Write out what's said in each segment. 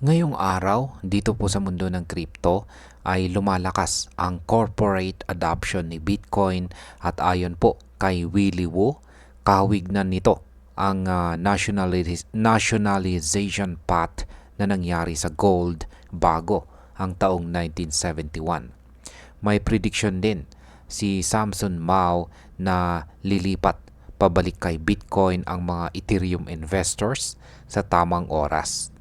Ngayong araw, dito po sa mundo ng crypto ay lumalakas ang corporate adoption ni Bitcoin at ayon po kay Willy Woo, kahawignan nito ang nationalization path na nangyari sa gold bago ang taong 1971. May prediction din si Samson Mao na lilipat pabalik kay Bitcoin ang mga Ethereum investors sa tamang oras.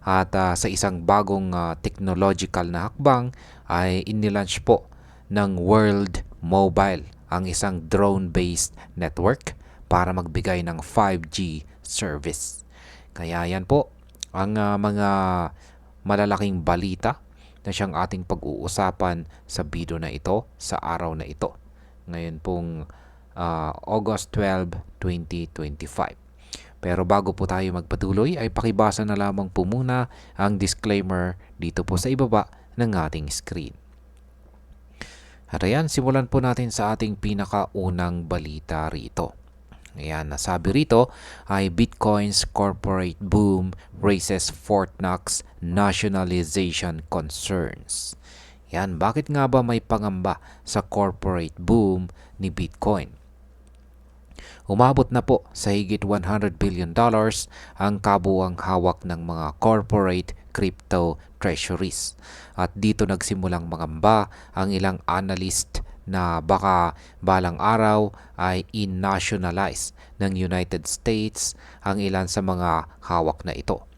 At sa isang bagong technological na hakbang ay inilaunch po ng World Mobile ang isang drone-based network para magbigay ng 5G service. Kaya yan po ang mga malalaking balita na siyang ating pag-uusapan sa video na ito sa araw na ito. Ngayon pong August 12, 2025. Pero bago po tayo magpatuloy ay pakibasa na lamang po muna ang disclaimer dito po sa ibaba ng ating screen. At ayan, simulan po natin sa ating pinakaunang balita rito. Ayan, nasabi rito ay Bitcoin's corporate boom raises Fort Knox nationalization concerns. Yan, bakit nga ba may pangamba sa corporate boom ni Bitcoin? Umabot na po sa higit $100 billion ang kabuuang hawak ng mga corporate crypto treasuries. At dito nagsimulang mangamba ang ilang analyst na baka balang araw ay in-nationalize ng United States ang ilan sa mga hawak na ito.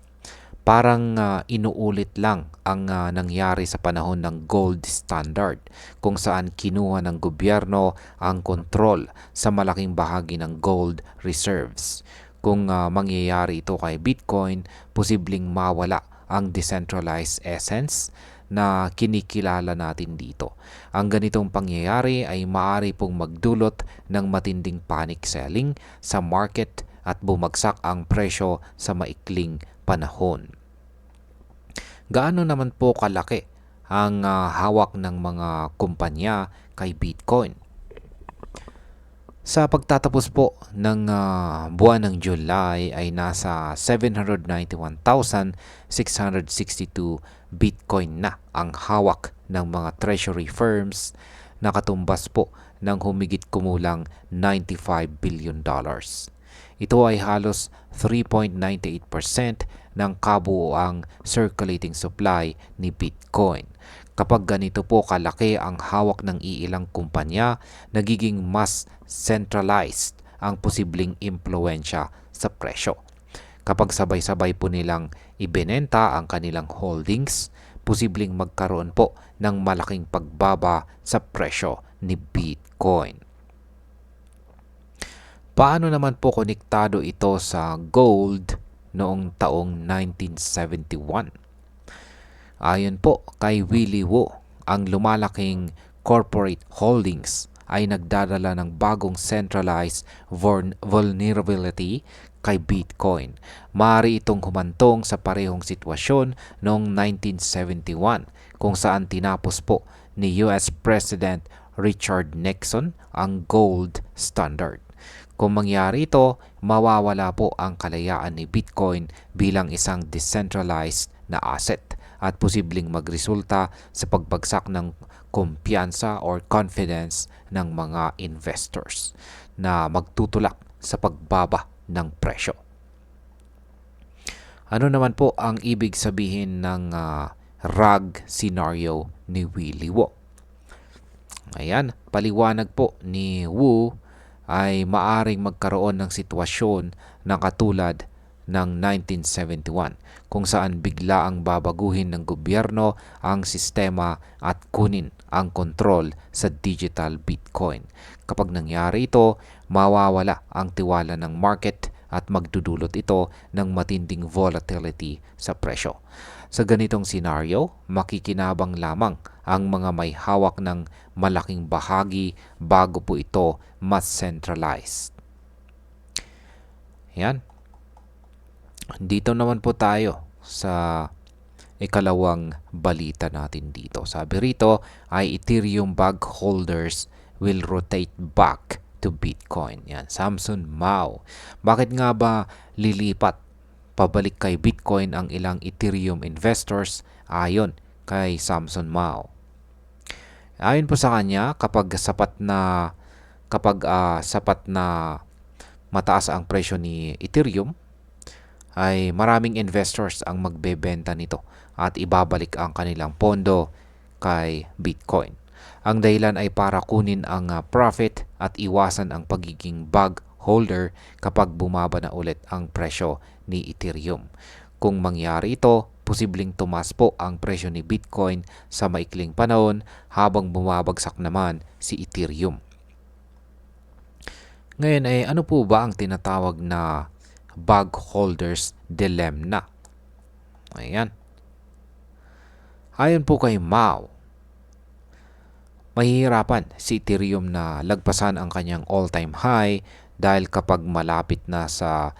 Parang inuulit lang ang nangyari sa panahon ng gold standard kung saan kinuha ng gobyerno ang kontrol sa malaking bahagi ng gold reserves. Kung mangyayari ito kay Bitcoin, posibleng mawala ang decentralized essence na kinikilala natin dito. Ang ganitong pangyayari ay maaari pong magdulot ng matinding panic selling sa market at bumagsak ang presyo sa maikling panahon. Gaano naman po kalaki ang hawak ng mga kumpanya kay Bitcoin? Sa pagtatapos po ng buwan ng July ay nasa 791,662 Bitcoin na ang hawak ng mga treasury firms na katumbas po ng humigit kumulang $95 billion. Ito ay halos 3.98% ng kabuuang circulating supply ni Bitcoin. Kapag ganito po kalaki ang hawak ng iilang kumpanya, nagiging mas centralized ang posibleng impluensya sa presyo. Kapag sabay-sabay po nilang ibinenta ang kanilang holdings, posibleng magkaroon po ng malaking pagbaba sa presyo ni Bitcoin. Paano naman po konektado ito sa gold noong taong 1971? Ayon po kay Willy Woo, ang lumalaking corporate holdings ay nagdadala ng bagong centralized vulnerability kay Bitcoin. Maaari itong humantong sa parehong sitwasyon noong 1971 kung saan tinapos po ni US President Richard Nixon ang gold standard. Kung mangyari ito, mawawala po ang kalayaan ni Bitcoin bilang isang decentralized na asset at posibleng magresulta sa pagbagsak ng kumpiyansa or confidence ng mga investors na magtutulak sa pagbaba ng presyo. Ano naman po ang ibig sabihin ng RAG scenario ni Willy Woo? Ayan, paliwanag po ni Woo ay maaring magkaroon ng sitwasyon na katulad ng 1971 kung saan bigla ang babaguhin ng gobyerno ang sistema at kunin ang kontrol sa digital Bitcoin. Kapag nangyari ito, mawawala ang tiwala ng market at magdudulot ito ng matinding volatility sa presyo. Sa ganitong senaryo, makikinabang lamang ang mga may hawak ng malaking bahagi bago po ito mas centralized. Yan. Dito naman po tayo sa ikalawang balita natin dito. Sabi rito ay Ethereum bag holders will rotate back to Bitcoin. Yan, Samson Mao. Bakit nga ba lilipat pabalik kay Bitcoin ang ilang Ethereum investors ayon kay Samson Mao. Ayon po sa kanya, kapag sapat na mataas ang presyo ni Ethereum, ay maraming investors ang magbebenta nito at ibabalik ang kanilang pondo kay Bitcoin. Ang dahilan ay para kunin ang profit at iwasan ang pagiging bag holder kapag bumaba na ulit ang presyo ni Ethereum. Kung mangyari ito, posibleng tumaas po ang presyo ni Bitcoin sa maikling panahon habang bumabagsak naman si Ethereum. Ngayon ay ano po ba ang tinatawag na bag holders dilemma? Ayan. Ayon po kay Mao, mahihirapan si Ethereum na lagpasan ang kanyang all-time high dahil kapag malapit na sa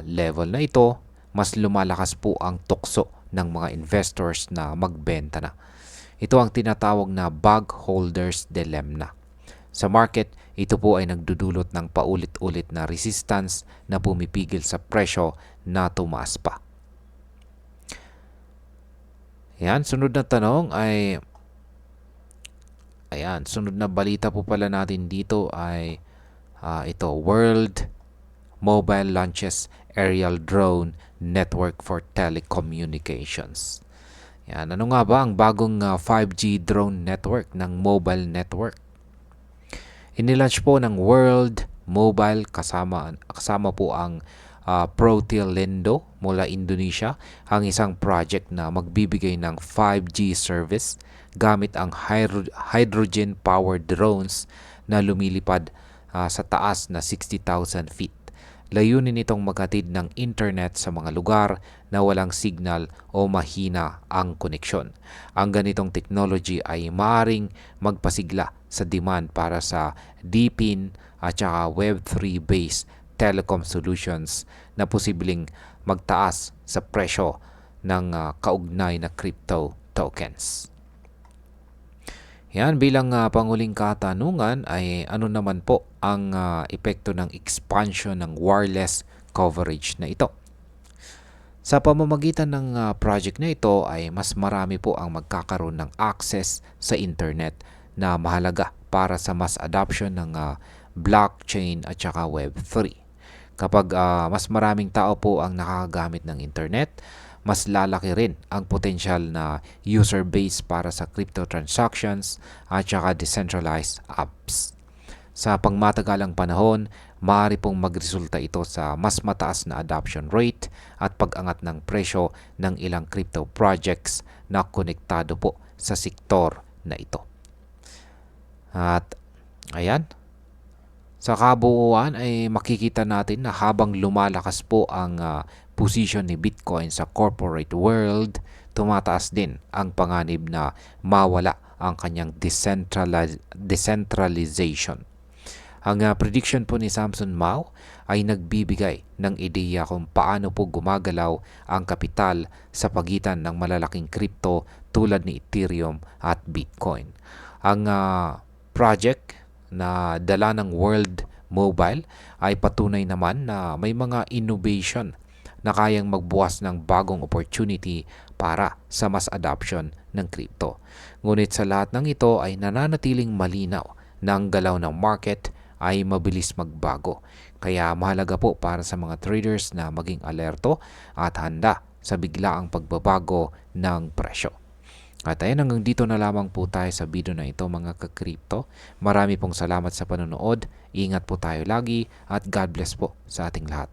level na ito, mas lumalakas po ang tukso ng mga investors na magbenta na. Ito ang tinatawag na bag holders dilemma. Sa market, ito po ay nagdudulot ng paulit-ulit na resistance na pumipigil sa presyo na tumaas pa. Ayan, sunod na tanong ay sunod na balita po pala natin dito ay ito, World Mobile launches aerial drone network for telecommunications. Yan, ano nga ba ang bagong 5G drone network ng mobile network? Inilaunch po ng World Mobile kasama po ang Protelindo mula Indonesia ang isang project na magbibigay ng 5G service gamit ang hydrogen-powered drones na lumilipad sa taas na 60,000 feet. Layunin itong maghatid ng internet sa mga lugar na walang signal o mahina ang koneksyon. Ang ganitong technology ay maaaring magpasigla sa demand para sa DePIN at saka Web3 based telecom solutions na posibleng magtaas sa presyo ng kaugnay na crypto tokens. Yan, bilang panguling katanungan ay ano naman po ang epekto ng expansion ng wireless coverage na ito? Sa pamamagitan ng project na ito ay mas marami po ang magkakaroon ng access sa internet na mahalaga para sa mass adoption ng blockchain at saka Web3. Kapag mas maraming tao po ang nakakagamit ng internet, mas lalaki rin ang potensyal na user base para sa crypto transactions at saka decentralized apps. Sa pangmatagalang panahon, maaari pong magresulta ito sa mas mataas na adoption rate at pag-angat ng presyo ng ilang crypto projects na konektado po sa sektor na ito. At ayan, sa kabuuan ay makikita natin na habang lumalakas po ang position ni Bitcoin sa corporate world, tumataas din ang panganib na mawala ang kanyang decentralization. Ang prediction po ni Samson Mao ay nagbibigay ng ideya kung paano po gumagalaw ang kapital sa pagitan ng malalaking crypto tulad ni Ethereum at Bitcoin. Ang project na dala ng World Mobile ay patunay naman na may mga innovation na kayang magbukas ng bagong opportunity para sa mass adoption ng crypto. Ngunit sa lahat ng ito ay nananatiling malinaw na ang galaw ng market ay mabilis magbago. Kaya mahalaga po para sa mga traders na maging alerto at handa sa biglaang pagbabago ng presyo. At ayan, hanggang dito na lamang po tayo sa video na ito mga ka-crypto. Marami pong salamat sa panonood. Ingat po tayo lagi at God bless po sa ating lahat.